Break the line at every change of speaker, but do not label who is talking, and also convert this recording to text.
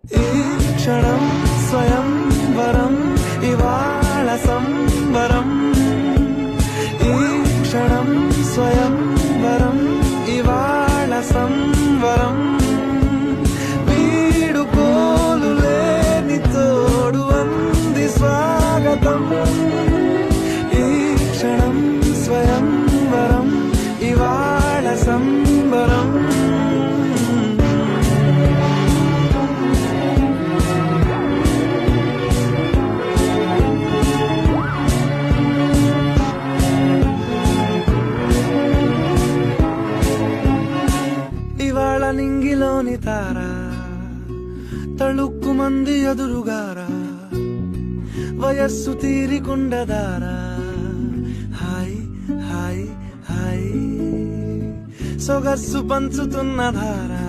ఈ క్షణం స్వయం వరం ఇవాళ సంబరం. ఈ క్షణం స్వయం వరం ఇవాళ సంబరం. వీడుకోలు లేని తోడు అంది స్వాగతం. ఈ క్షణం స్వయం వరం ఇవాళ సంబరం. ఇవాళ నింగిలోని తార తళుక్కు మంది ఎదురుగారా, వయస్సు తీరికుండదారా. హాయ్ హాయ్ హాయ్ సొగస్సు పంచుతున్న ధారా.